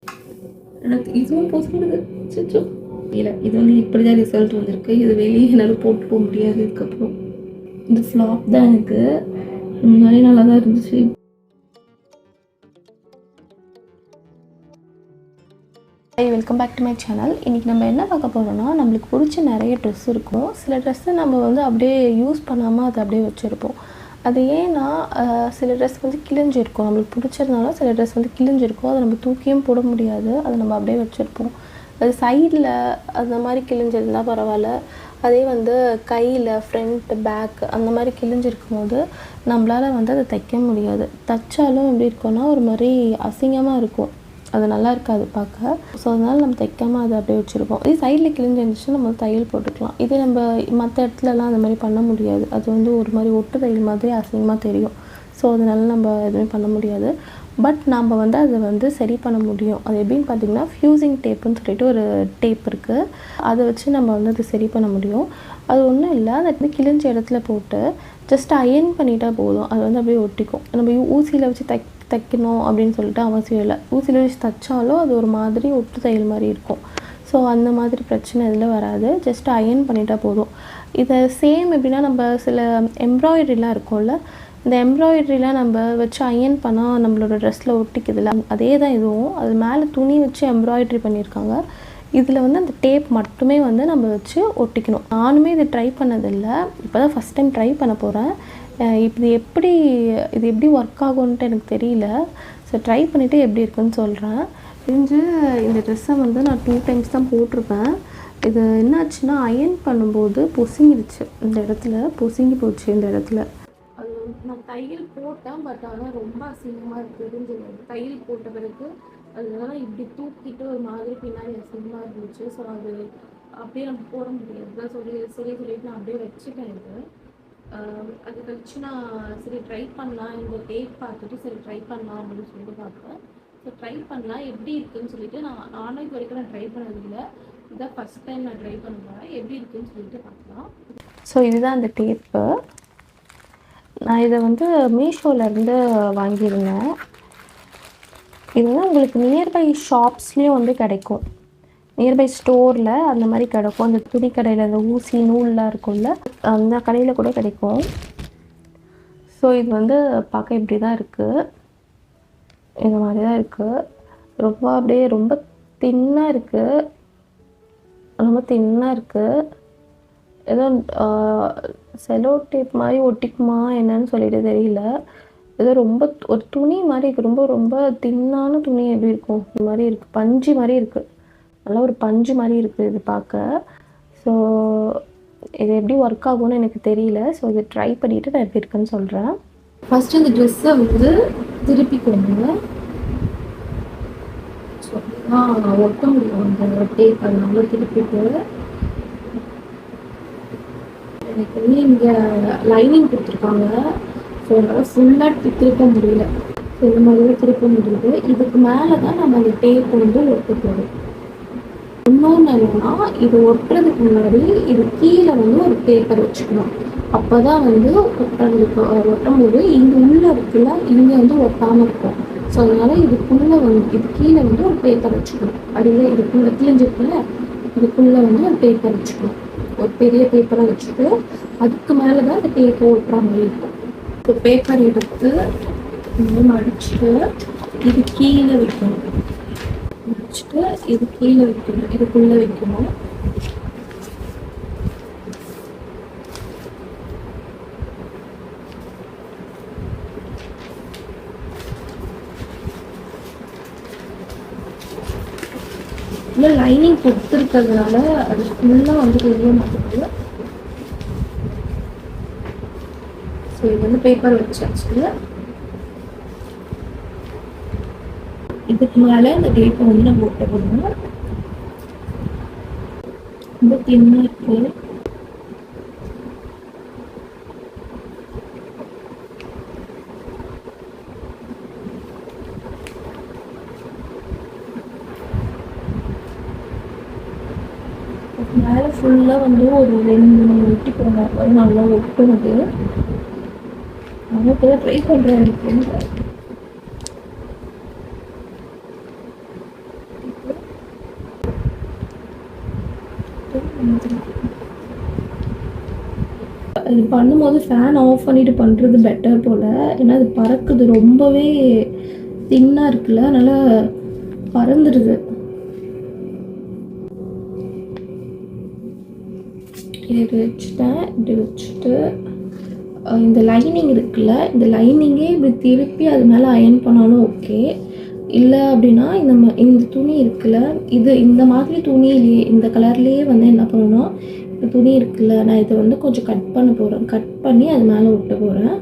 எனக்கு இதுவும் போஸ்ட் அச்சச்சோ! இல்ல இது வந்து இப்படிதான் ரிசல்ட் வந்திருக்கு. இது வெளியே என்னால போட்டு போக முடியாது இதுக்கப்புறம். இது ஃப்ளாப் தான் எனக்கு. முன்னாடியே நல்லா தான் இருந்துச்சு. Welcome back to my channel. இன்றைக்கி நம்ம என்ன பார்க்க போகிறோம்னா, நம்மளுக்கு பிடிச்ச நிறைய ட்ரெஸ் இருக்கும். சில ட்ரெஸ்ஸை நம்ம வந்து அப்படியே யூஸ் பண்ணாமல் அதை அப்படியே வச்சுருப்போம். அது ஏன்னா சில ட்ரெஸ் வந்து கிழிஞ்சிருக்கும். நம்மளுக்கு பிடிச்சதுனால சில ட்ரெஸ் வந்து கிழிஞ்சிருக்கும். அதை நம்ம தூக்கியும் போட முடியாது. அதை நம்ம அப்படியே வச்சுருப்போம். அது சைடில் அந்த மாதிரி கிழிஞ்சிருந்தால் பரவாயில்ல. அதே வந்து கையில் ஃப்ரண்ட் பேக் அந்த மாதிரி கிழிஞ்சிருக்கும் போது நம்மளால் வந்து அதை தைக்க முடியாது. தைச்சாலும் எப்படி இருக்கும்னா ஒரு மாதிரி அசிங்கமாக இருக்கும். அது நல்லா இருக்காது பார்க்க. ஸோ அதனால் நம்ம தைக்காமல் அதை அப்படியே வச்சுருப்போம். இதே சைடில் கிழிஞ்சு இருந்துச்சுன்னா நம்ம தையல் போட்டுக்கலாம். இதே நம்ம மற்ற இடத்துலலாம் அந்த மாதிரி பண்ண முடியாது. அது வந்து ஒரு மாதிரி ஒட்டு தையல் மாதிரி அசிங்கமாக தெரியும். ஸோ அதனால நம்ம எதுவுமே பண்ண முடியாது. பட் நம்ம வந்து அதை வந்து சரி பண்ண முடியும். அது எப்படின்னு பார்த்திங்கன்னா ஃப்யூசிங் டேப்புன்னு சொல்லிட்டு ஒரு டேப் இருக்குது. அதை வச்சு நம்ம வந்து அதை சரி பண்ண முடியும். அது ஒன்றும் இல்லை, அதை வந்து கிழிஞ்ச இடத்துல போட்டு ஜஸ்ட் அயர்ன் பண்ணிட்டால் போதும். அது வந்து அப்படியே ஒட்டிக்கும். நம்ம ஊசியில் வச்சு தைக்கணும் அப்படின்னு சொல்லிட்டு அவசியம் இல்லை. ஊசியில் வச்சு தைச்சாலும் அது ஒரு மாதிரி ஒட்டு தையல் மாதிரி இருக்கும். ஸோ அந்த மாதிரி பிரச்சனை இதில் வராது. ஜஸ்ட் அயர்ன் பண்ணிட்டால் போதும். இதை சேம் எப்படின்னா நம்ம சில எம்ப்ராய்டரிலாம் இருக்கும்ல, இந்த எம்ப்ராய்டரிலாம் நம்ம வச்சு அயர்ன் பண்ணால் நம்மளோட ட்ரெஸ்ஸில் ஒட்டிக்குதுல்ல, அதே தான் இதுவும். அது மேலே துணி வச்சு எம்ப்ராய்டரி பண்ணியிருக்காங்க. இதில் வந்து அந்த டேப் மட்டுமே வந்து நம்ம வச்சு ஒட்டிக்கணும். நானுமே இது ட்ரை பண்ணதில்லை. இப்போ தான் ஃபஸ்ட் டைம் ட்ரை பண்ண போகிறேன். இது எப்படி ஒர்க் ஆகும்ன்ட்டு எனக்கு தெரியல. ஸோ ட்ரை பண்ணிவிட்டு எப்படி இருக்குன்னு சொல்கிறேன். இந்த ட்ரெஸ்ஸை வந்து நான் 2 டைம்ஸ் தான் போட்டிருப்பேன். இது என்னாச்சுன்னா அயர்ன் பண்ணும்போது பொசுங்கிடுச்சு. இந்த இடத்துல பொசுங்கி போச்சு. இந்த இடத்துல அது நான் தையல் போட்டேன். பட் ஆனால் ரொம்ப அசிங்கமாக இருக்குது. தையல் போட்ட பிறகு அதனால இப்படி தூக்கிட்டு ஒரு மாதிரி பின்னாடி அசிங்கமாக இருந்துச்சு. ஸோ அது அப்படியே நம்ம போட முடியாது தான் சொல்லிட்டு நான் அப்படியே வச்சுட்டேன். இது அது கழிச்சு நான் சரி ட்ரை பண்ணலாம். இந்த டேப் பார்த்துட்டு சரி ட்ரை பண்ணலாம் அப்படின்னு சொல்லிட்டு பார்த்தேன். ஸோ ட்ரை பண்ணலாம் எப்படி இருக்குதுன்னு சொல்லிட்டு நானும் இது வரைக்கும் நான் ட்ரை பண்ணதில்லை. இதுதான் ஃபஸ்ட் டைம் நான் ட்ரை பண்ணுவேன். எப்படி இருக்குதுன்னு சொல்லிட்டு பார்க்கலாம். ஸோ இதுதான் அந்த டேப்பு. நான் இதை வந்து மீஷோலேருந்து வாங்கியிருந்தேன். இது வந்து உங்களுக்கு நியர்பை ஷாப்ஸ்லேயும் வந்து கிடைக்கும். நியர்பை ஸ்டோரில் அந்த மாதிரி கிடைக்கும். அந்த துணி கடையில் அந்த ஊசி நூல்லாம் இருக்கும்ல, அந்த கடையில் கூட கிடைக்கும். ஸோ இது வந்து பார்க்க இப்படி தான் இருக்குது. இந்த மாதிரி தான் இருக்குது. ரொம்ப தின்னாக இருக்குது. ஏதோ செலோ டேப் மாதிரி ஒட்டிக்குமா என்னன்னு சொல்லிட்டு தெரியல. ஏதோ ரொம்ப ஒரு துணி மாதிரி இருக்குது. ரொம்ப தின்னான துணி எப்படி இருக்கும் இந்த மாதிரி இருக்குது. பஞ்சு மாதிரி இருக்குது. நல்லா ஒரு பஞ்சு மாதிரி இருக்குது இது பார்க்க. ஸோ இது எப்படி ஒர்க் ஆகும்னு எனக்கு தெரியல. ஸோ இதை ட்ரை பண்ணிவிட்டு நான் எப்படி இருக்குன்னு சொல்கிறேன். ஃபஸ்ட்டு இந்த ட்ரெஸ்ஸை வந்து திருப்பிக்கோங்க. ஸோ அதுதான் ஒட்ட முடியும் அந்த டேப். அதனால திருப்பிட்டு எனக்கு வந்து இங்கே லைனிங் கொடுத்துருக்காங்க. ஸோ என்னால் ஃபுல்லாக திருப்ப முடியல. ஸோ இந்த மாதிரி திருப்ப முடியுது. இதுக்கு மேலே தான் நம்ம அந்த டேப் வந்து ஒட்ட போகிறோம். இன்னொன்று என்னன்னா, இது ஒட்டுறதுக்கு முன்னாடி இது கீழே வந்து ஒரு பேப்பர் வச்சுக்கணும். அப்போ தான் வந்து ஒட்டும் போது இங்கே உள்ளே இருக்குல்ல, இங்கே வந்து ஒட்டாமல் இருக்கும். ஸோ அதனால் இது கீழே வந்து ஒரு பேப்பர் வச்சுக்கணும். அடியில் இதுக்குள்ளே கிழிஞ்சிருக்குல்ல, இதுக்குள்ளே வந்து ஒரு பேப்பர் வச்சுக்கணும். ஒரு பெரிய பேப்பரை வச்சுட்டு அதுக்கு மேலே தான் அந்த டேப்பை ஒட்டுற மாதிரி இருக்கும். இப்போ பேப்பர் எடுத்து மடிச்சுட்டு இது கீழே வைக்கணும். வச்சுட்டு இது கீழே வைக்கணும். இதுக்குள்ளே வைக்கணும். இல்லை லைனிங் கொடுத்துருக்கிறதுனால அது ஃபுல்லாக வந்து தெரிய மாட்டேங்குது. ஸோ இது வந்து பேப்பர் வச்சாச்சு. இதுக்கு மேலே இந்த டேப்பை வந்து நம்ம ஒட்ட போடணும். ரொம்ப தின்னாக இருக்கு. மேலே ஃபுல்லாக வந்து ஒரு 2-3 ஒட்டி போடுங்க. அது நல்லா ஒட்டுனது. நான் இப்போ ட்ரை பண்ணுறேன். எனக்கு இது பண்ணும்போது ஃபேன் ஆஃப் பண்ணிவிட்டு பண்ணுறது பெட்டர் போல். ஏன்னா அது பறக்குது, ரொம்பவே தின்னாக இருக்குல்ல, அதனால் பறந்துடுது. இது வச்சுட்டேன். இப்படி வச்சுட்டு இந்த லைனிங் இருக்குல்ல, இந்த லைனிங்கே இப்படி திருப்பி அது மேலே அயர்ன் பண்ணாலும் ஓகே. இல்லை அப்படின்னா இந்த துணி இருக்குல்ல, இந்த மாதிரி துணியிலேயே இந்த கலர்லேயே வந்து என்ன பண்ணணும்னா, இந்த துணி இருக்குல்ல, நான் இதை வந்து கொஞ்சம் கட் பண்ண போகிறேன். கட் பண்ணி அது மேலே ஒட்ட போகிறேன்.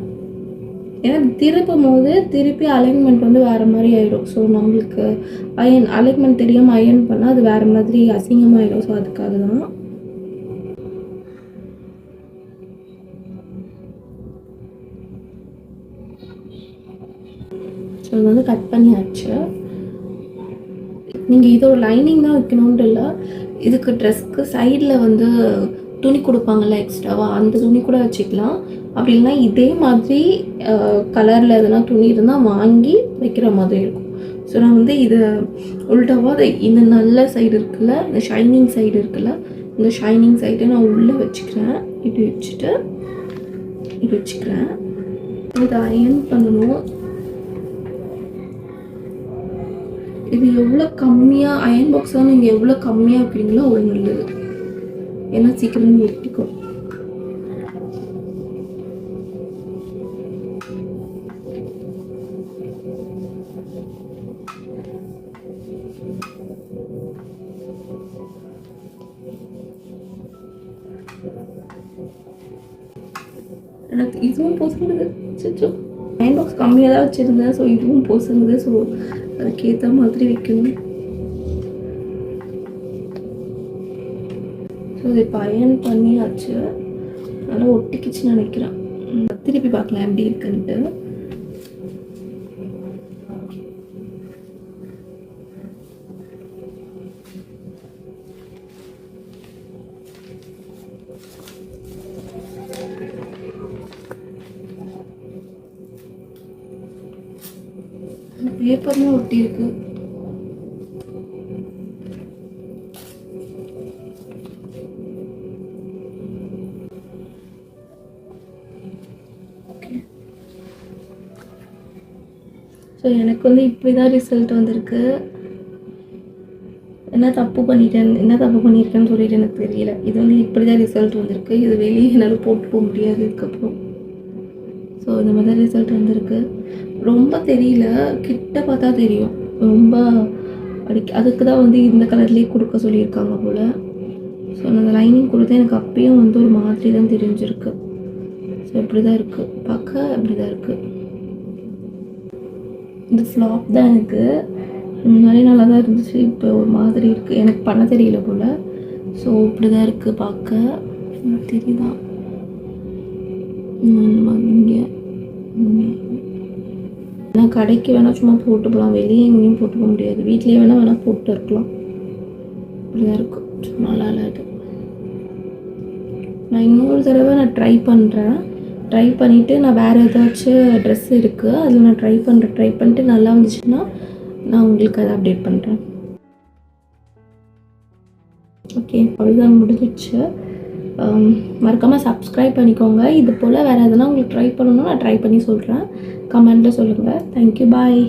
ஏன்னா திருப்பும் போது திருப்பி அலைன்மெண்ட் வந்து வேறு மாதிரி ஆகிடும். ஸோ நம்மளுக்கு அலைன்மெண்ட் தெரியாமல் அயர்ன் பண்ணால் அது வேறு மாதிரி அசிங்கமாகிடும். ஸோ அதுக்காக தான். ஸோ இது வந்து கட் பண்ணியாச்சு. நீங்கள் இதோட லைனிங் தான் வைக்கணுன்ட்டு இல்லை, இதுக்கு ட்ரெஸ்க்கு சைடில் வந்து துணி கொடுப்பாங்கள்ல எக்ஸ்ட்ராவாக, அந்த துணி கூட வச்சுக்கலாம். அப்படி இல்லைனா இதே மாதிரி கலரில் எதனா துணி இருந்தால் வாங்கி வைக்கிற மாதிரி இருக்கும். ஸோ நான் வந்து இதை உள்டாவாக இந்த நல்ல சைடு இருக்குல்ல, இந்த ஷைனிங் சைடு இருக்குல்ல, இந்த ஷைனிங் சைடை நான் உள்ளே வச்சுக்கிறேன். இப்படி வச்சுட்டு இப்படி வச்சுக்கிறேன். இதை அயர்ன் பண்ணணும். இது எவ்வளோ கம்மியாக அயர்ன் பாக்ஸாக நீங்கள் எவ்வளோ கம்மியாக வைக்கிறீங்களோ அவ்வளோ நல்லது. ஏன்னா சீக்கிரம் ஒட்டிக்கும். எனக்கு இதுவும் பொசுங்குது. அயர்ன் பாக்ஸ் கம்மியாக தான் வச்சுருந்தேன். ஸோ இதுவும் பொசுங்குது. ஸோ அதுக்கேற்ற மாதிரி வைக்கணும். ஸோ இது இப்போ அயர்ன் பண்ணியாச்சு. நல்லா ஒட்டிக்கிச்சுன்னு நினைக்கிறேன். திருப்பி பார்க்கலாம் எப்படி இருக்குன்ட்டு. பேப்பர்னு ஒட்டி இருக்கு. ஸோ எனக்கு வந்து இப்படி தான் ரிசல்ட் வந்திருக்கு. என்ன தப்பு பண்ணியிருக்கேன்னு சொல்லிட்டு எனக்கு தெரியல. இது வந்து இப்படி தான் ரிசல்ட் வந்திருக்கு. இது வெளியே என்னால் போட்டு போக முடியாது இதுக்கப்புறம். ஸோ இந்த மாதிரி தான் ரிசல்ட் வந்திருக்கு. ரொம்ப தெரியல, கிட்ட பார்த்தா தெரியும். ரொம்ப அதுக்கு தான் வந்து இந்த கலர்லேயே கொடுக்க சொல்லியிருக்காங்க போல். ஸோ அந்த லைனிங் கொடுத்தா எனக்கு அப்பயும் வந்து ஒரு மாதிரி தான் தெரிஞ்சிருக்கு. ஸோ இப்படி தான் இருக்குது, பார்க்க இப்படி தான் இருக்குது. இந்த ஃப்ளாப் தான் எனக்கு முன்னாடி நல்லா தான் இருந்துச்சு, இப்போ ஒரு மாதிரி இருக்குது. எனக்கு பண்ண தெரியல போல். ஸோ இப்படி தான் இருக்குது பார்க்க. தெரியுதா இங்கே? நான் கடைக்கு வேணால் சும்மா போட்டு போகலாம், வெளியே எங்கேயும் போட்டு போக முடியாது. வீட்லேயே வேணால் போட்டு இருக்கலாம். இப்படிதான் இருக்கும். நல்லா இல்லாது. நான் இன்னொரு தடவை ட்ரை பண்ணுறேன். ட்ரை பண்ணிவிட்டு நான் வேறு ஏதாச்சும் ட்ரெஸ் இருக்குது அதில் நான் ட்ரை பண்ணிட்டு நல்லா வந்துச்சுன்னா நான் உங்களுக்கு அதை அப்டேட் பண்ணுறேன். ஓகே, அவ்வளோதான், முடிஞ்சிடுச்சு. மறக்காமல் சப்ஸ்கிரைப் பண்ணிக்கோங்க. இது போல் வேறு எதனா உங்களுக்கு ட்ரை பண்ணணும்னா நான் ட்ரை பண்ணி சொல்கிறேன். கமெண்ட்டில் சொல்லுங்கள். தேங்க்யூ, பாய்.